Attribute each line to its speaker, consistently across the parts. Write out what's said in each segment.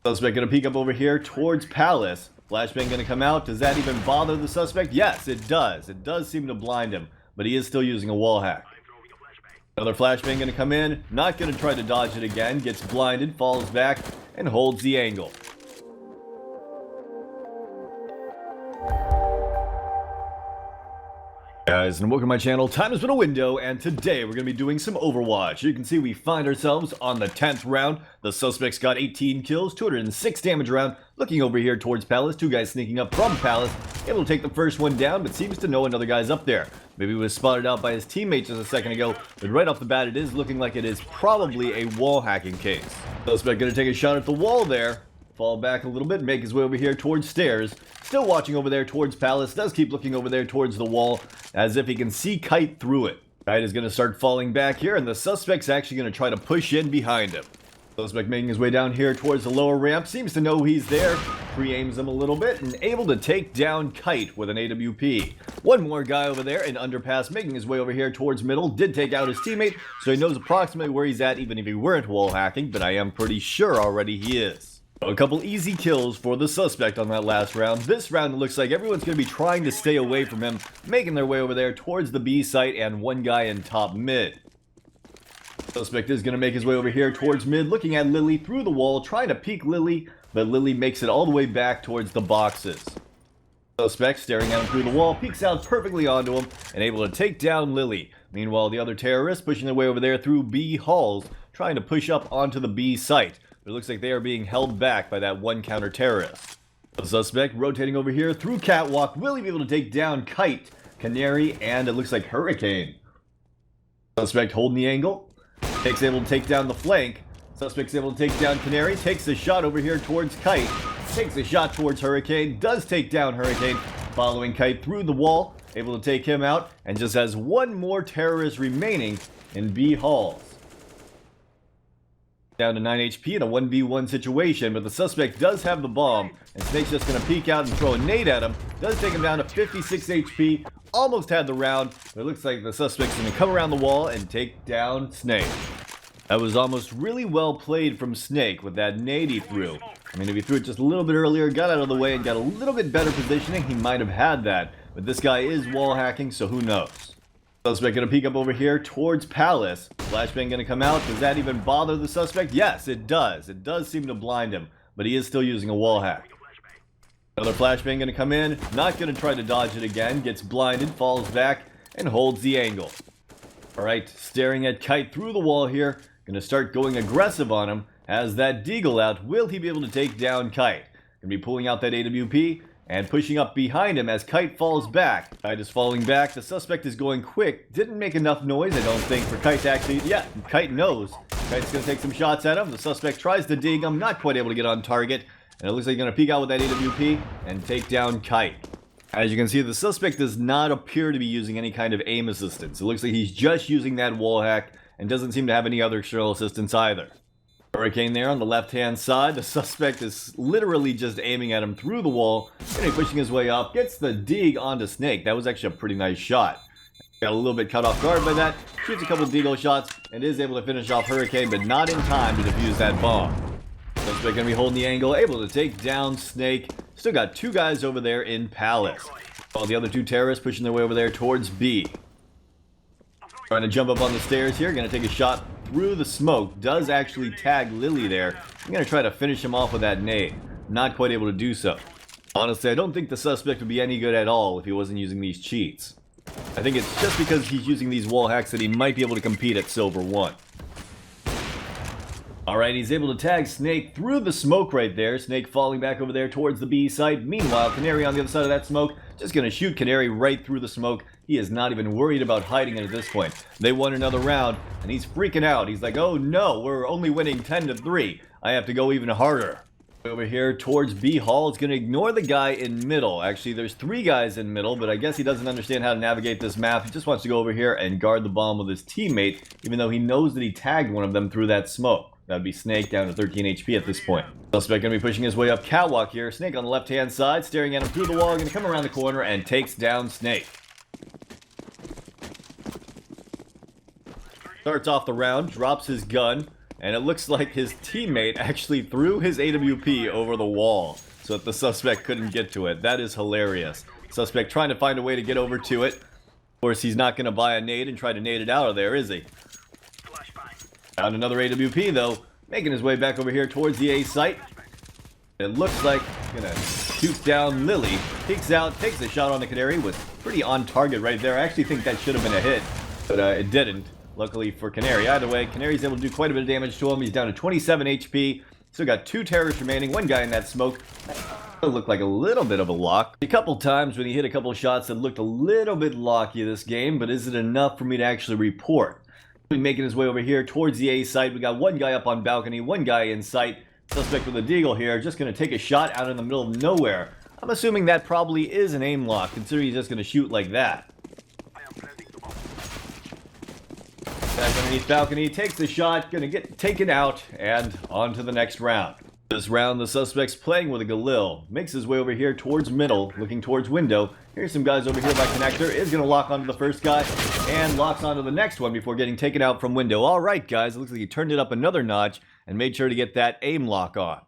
Speaker 1: Suspect gonna peek up over here towards Palace. Flashbang gonna come out. Does that even bother the suspect? Yes, it does. It does seem to blind him, but he is still using a wall hack. Another flashbang gonna come in. Not gonna try to dodge it again. Gets blinded, falls back, and holds the angle. Guys, and welcome to my channel. Time has been a window, and today we're going to be doing some Overwatch. You can see we find ourselves on the 10th round. The suspect's got 18 kills, 206 damage around. Looking over here towards Palace, two guys sneaking up from Palace. Able to take the first one down, but seems to know another guy's up there. Maybe he was spotted out by his teammates just a second ago, but right off the bat it is looking like it is probably a wall hacking case. Suspect going to take a shot at the wall there. Fall back a little bit, make his way over here towards stairs. Still watching over there towards Palace, does keep looking over there towards the wall, as if he can see Kite through it. Kite is going to start falling back here, and the suspect's actually going to try to push in behind him. Suspect making his way down here towards the lower ramp, seems to know he's there, pre-aims him a little bit, and able to take down Kite with an AWP. One more guy over there in underpass, making his way over here towards middle, did take out his teammate, so he knows approximately where he's at, even if he weren't wall hacking, but I am pretty sure already he is. A couple easy kills for the suspect on that last round. This round it looks like everyone's going to be trying to stay away from him, making their way over there towards the B site and one guy in top mid. Suspect is going to make his way over here towards mid, looking at Lily through the wall, trying to peek Lily, but Lily makes it all the way back towards the boxes. Suspect staring at him through the wall, peeks out perfectly onto him, and able to take down Lily. Meanwhile, the other terrorists pushing their way over there through B halls, trying to push up onto the B site. It looks like they are being held back by that one counter-terrorist. The suspect rotating over here through Catwalk. Will he be able to take down Kite, Canary, and it looks like Hurricane? Suspect holding the angle. Able to take down the flank. Suspect's able to take down Canary. Takes a shot over here towards Kite. Takes a shot towards Hurricane. Does take down Hurricane. Following Kite through the wall. Able to take him out. And just has one more terrorist remaining in B halls. Down to 9 HP in a 1v1 situation, but the suspect does have the bomb, and Snake's just going to peek out and throw a nade at him. Does take him down to 56 HP, almost had the round, but it looks like the suspect's going to come around the wall and take down Snake. That was almost really well played from Snake with that nade he threw. I mean, if he threw it just a little bit earlier, got out of the way, and got a little bit better positioning, he might have had that, but this guy is wall hacking, so who knows. Suspect gonna peek up over here towards Palace. Flashbang gonna come out. Does that even bother the suspect? Yes, it does. It does seem to blind him, but he is still using a wall hack. Another flashbang gonna come in. Not gonna try to dodge it again. Gets blinded, falls back, and holds the angle. Alright, staring at Kite through the wall here. Gonna start going aggressive on him. Has that Deagle out. Will he be able to take down Kite? Gonna be pulling out that AWP. And pushing up behind him as Kite falls back. Kite is falling back. The suspect is going quick. Didn't make enough noise, I don't think, for Kite to actually... Yeah, Kite knows. Kite's going to take some shots at him. The suspect tries to dig him. Not quite able to get on target. And it looks like he's going to peek out with that AWP and take down Kite. As you can see, the suspect does not appear to be using any kind of aim assistance. It looks like he's just using that wall hack and doesn't seem to have any other external assistance either. Hurricane there on the left-hand side. The suspect is literally just aiming at him through the wall. And he's pushing his way up. Gets the dig onto Snake. That was actually a pretty nice shot. Got a little bit cut off guard by that. Shoots a couple deagle shots and is able to finish off Hurricane, but not in time to defuse that bomb. Suspect going to be holding the angle. Able to take down Snake. Still got two guys over there in Palace. While the other two terrorists pushing their way over there towards B. Trying to jump up on the stairs here. Going to take a shot through the smoke. Does actually tag Lily there. I'm going to try to finish him off with that nade. Not quite able to do so. Honestly, I don't think the suspect would be any good at all if he wasn't using these cheats. I think it's just because he's using these wall hacks that he might be able to compete at Silver 1. Alright, he's able to tag Snake through the smoke right there. Snake falling back over there towards the B site. Meanwhile, Canary on the other side of that smoke, just going to shoot Canary right through the smoke. He is not even worried about hiding it at this point. They won another round, and he's freaking out. He's like, oh no, we're only winning 10-3. I have to go even harder. Over here towards B hall, it's going to ignore the guy in middle. Actually, there's three guys in middle, but I guess he doesn't understand how to navigate this map. He just wants to go over here and guard the bomb with his teammate, even though he knows that he tagged one of them through that smoke. That would be Snake down to 13 HP at this point. Suspect going to be pushing his way up Catwalk here. Snake on the left-hand side, staring at him through the wall. Going to come around the corner and takes down Snake. Starts off the round, drops his gun, and it looks like his teammate actually threw his AWP over the wall so that the suspect couldn't get to it. That is hilarious. Suspect trying to find a way to get over to it. Of course, he's not going to buy a nade and try to nade it out of there, is he? Found another AWP, though, making his way back over here towards the A site. It looks like he's going to shoot down Lily. Peeks out, takes a shot on the Canary. Was pretty on target right there. I actually think that should have been a hit, but it didn't. Luckily for Canary. Either way, Canary's able to do quite a bit of damage to him. He's down to 27 HP. Still got 2 terrorists remaining. One guy in that smoke. It looked like a little bit of a lock. A couple times when he hit a couple shots that looked a little bit locky this game, but is it enough for me to actually report? He's making his way over here towards the A site. We got one guy up on balcony, one guy in sight. Suspect with a deagle here, just going to take a shot out in the middle of nowhere. I'm assuming that probably is an aim lock, considering he's just going to shoot like that. Back underneath balcony, takes the shot, going to get taken out, and on to the next round. This round, the suspect's playing with a Galil. Makes his way over here towards middle, looking towards window. Here's some guys over here by connector. Is going to lock onto the first guy, and locks onto the next one before getting taken out from window. Alright guys, it looks like he turned it up another notch, and made sure to get that aim lock on.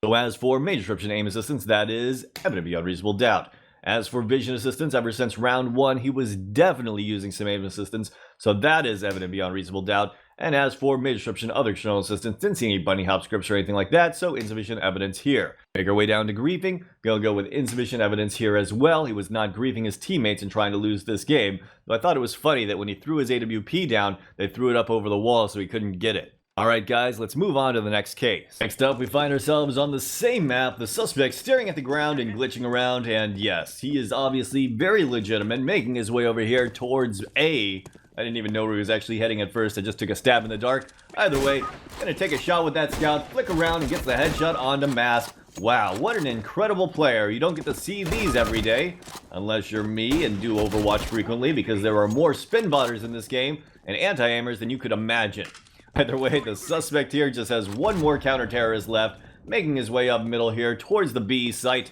Speaker 1: So as for major description aim assistance, that is evident beyond reasonable doubt. As for vision assistance, ever since round 1, he was definitely using some aim assistance, so that is evident beyond reasonable doubt. And as for major description, other external assistance, didn't see any bunny hop scripts or anything like that, so insufficient evidence here. Make our way down to griefing. Gonna go with insufficient evidence here as well. He was not griefing his teammates and trying to lose this game, though I thought it was funny that when he threw his AWP down, they threw it up over the wall so he couldn't get it. Alright guys, let's move on to the next case. Next up, we find ourselves on the same map, the suspect staring at the ground and glitching around, and yes, he is obviously very legitimate, making his way over here towards A. I didn't even know where he was actually heading at first, I just took a stab in the dark. Either way, gonna take a shot with that scout, flick around and gets the headshot onto Mask. Wow, what an incredible player. You don't get to see these every day, unless you're me and do Overwatch frequently, because there are more spin botters in this game and anti-aimers than you could imagine. Either way, the suspect here just has one more counter-terrorist left, making his way up middle here towards the B site.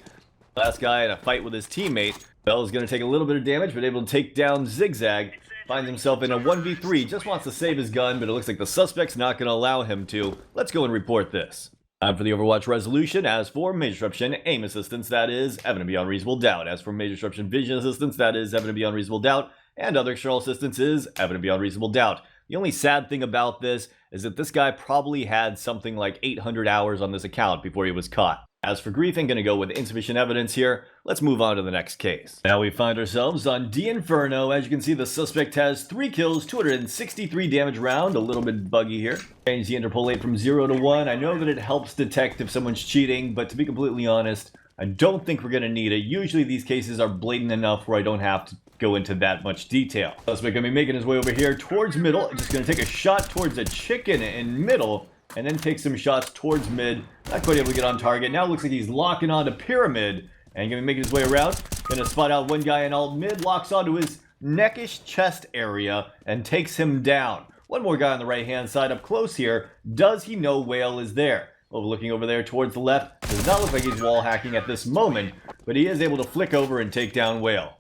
Speaker 1: Last guy in a fight with his teammate. Bell is going to take a little bit of damage, but able to take down Zigzag. Finds himself in a 1v3, just wants to save his gun, but it looks like the suspect's not going to allow him to. Let's go and report this. Time for the Overwatch resolution. As for major disruption aim assistance, that is evident beyond reasonable doubt. As for major disruption vision assistance, that is evident beyond reasonable doubt. And other external assistance is evident beyond reasonable doubt. The only sad thing about this is that this guy probably had something like 800 hours on this account before he was caught. As for griefing, gonna go with insufficient evidence here. Let's move on to the next case. Now we find ourselves on D Inferno. As you can see, the suspect has 3 kills, 263 damage round, a little bit buggy here. Change the interpolate from 0 to 1. I know that it helps detect if someone's cheating, but to be completely honest, I don't think we're gonna need it. Usually these cases are blatant enough where I don't have to go into that much detail. Suspect gonna be making his way over here towards middle. Just gonna take a shot towards a chicken in middle, and then take some shots towards mid. Not quite able to get on target. Now it looks like he's locking onto pyramid, and gonna be making his way around. Gonna spot out one guy in alt mid, locks onto his neckish chest area, and takes him down. One more guy on the right hand side up close here. Does he know Whale is there? Looking over there towards the left. Does not look like he's wall hacking at this moment, but he is able to flick over and take down Whale.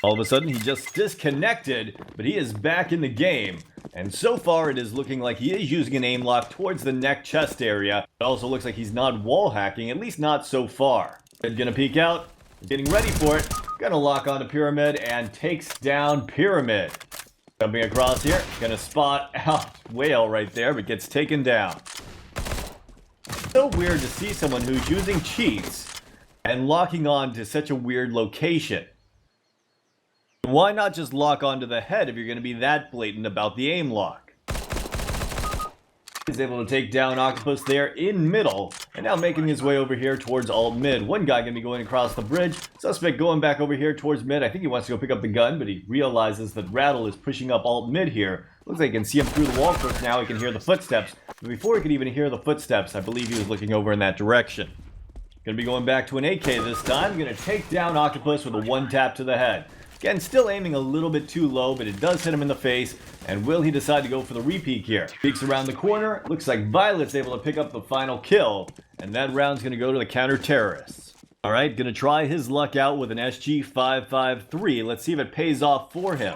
Speaker 1: All of a sudden, he just disconnected, but he is back in the game. And so far, it is looking like he is using an aim lock towards the neck chest area. It also looks like he's not wall hacking, at least not so far. He's gonna peek out, getting ready for it. Gonna lock onto Pyramid and takes down Pyramid. Jumping across here, gonna spot out Whale right there, but gets taken down. So weird to see someone who's using cheats and locking on to such a weird location. Why not just lock onto the head if you're going to be that blatant about the aim lock? He's able to take down Octopus there in middle, and now making his way over here towards alt mid. One guy going to be going across the bridge. Suspect going back over here towards mid. I think he wants to go pick up the gun, but he realizes that Rattle is pushing up alt mid here. Looks like he can see him through the wall first. Now he can hear the footsteps. But before he could even hear the footsteps, I believe he was looking over in that direction. Going to be going back to an AK this time. Going to take down Octopus with a one tap to the head. Again, still aiming a little bit too low, but it does hit him in the face. And will he decide to go for the repeat here? Peeks around the corner. Looks like Violet's able to pick up the final kill. And that round's going to go to the counter-terrorists. Alright, going to try his luck out with an SG-553. Let's see if it pays off for him.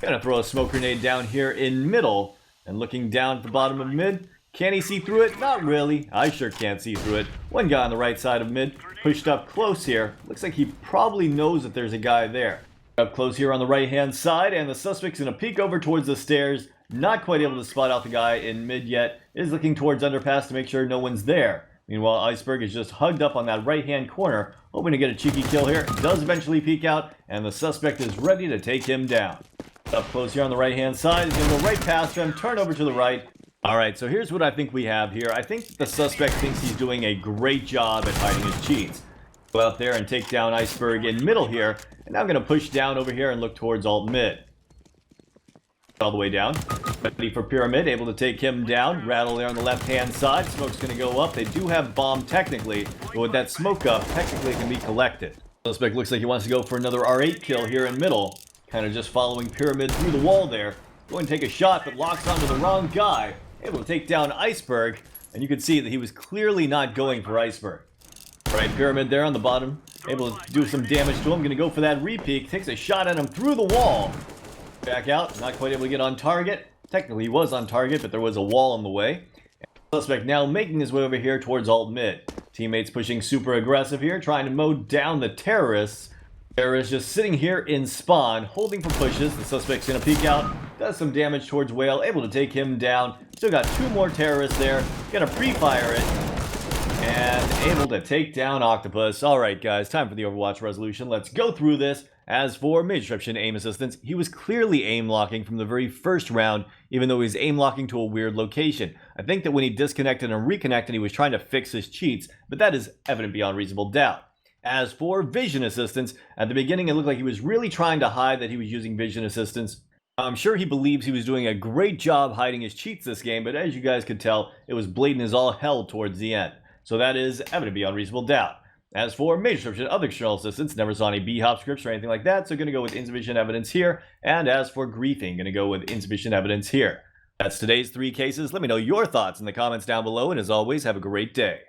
Speaker 1: Going to throw a smoke grenade down here in middle. And looking down at the bottom of mid. Can he see through it? Not really. I sure can't see through it. One guy on the right side of mid, pushed up close here. Looks like he probably knows that there's a guy there. Up close here on the right-hand side, and the suspect's going to peek over towards the stairs. Not quite able to spot out the guy in mid yet. Is looking towards underpass to make sure no one's there. Meanwhile, Iceberg is just hugged up on that right-hand corner, hoping to get a cheeky kill here. Does eventually peek out, and the suspect is ready to take him down. Up close here on the right-hand side, he's going to go right past him, turn over to the right. Alright, so here's what I think we have here. I think the suspect thinks he's doing a great job at hiding his cheats. Go out there and take down Iceberg in middle here, and I'm going to push down over here and look towards alt mid. All the way down. Ready for Pyramid, able to take him down. Rattle there on the left-hand side. Smoke's going to go up. They do have bomb technically, but with that smoke up, technically it can be collected. Suspect looks like he wants to go for another R8 kill here in middle. Kind of just following Pyramid through the wall there. Going to take a shot, but locks onto the wrong guy. Able to take down Iceberg, and you can see that he was clearly not going for Iceberg. Right, Pyramid there on the bottom. Able to do some damage to him. Going to go for that repeat. Takes a shot at him through the wall. Back out, not quite able to get on target. Technically he was on target, but there was a wall in the way. Suspect now making his way over here towards alt mid. Teammates pushing super aggressive here, trying to mow down the terrorists. Terrorists just sitting here in spawn, holding for pushes. The suspect's gonna peek out, does some damage towards Whale, able to take him down. Still got two more terrorists there, gonna pre-fire it. And able to take down Octopus. Alright guys, time for the Overwatch resolution. Let's go through this. As for Major Disruption aim assistance, he was clearly aim locking from the very first round, even though he was aim locking to a weird location. I think that when he disconnected and reconnected, he was trying to fix his cheats, but that is evident beyond reasonable doubt. As for vision assistance, at the beginning it looked like he was really trying to hide that he was using vision assistance. I'm sure he believes he was doing a great job hiding his cheats this game, but as you guys could tell, it was blatant as all hell towards the end. So that is evident beyond reasonable doubt. As for Major Disruption, other external assistance, never saw any B-hop scripts or anything like that, so going to go with insufficient evidence here. And as for griefing, going to go with insufficient evidence here. That's today's 3 cases. Let me know your thoughts in the comments down below, and as always, have a great day.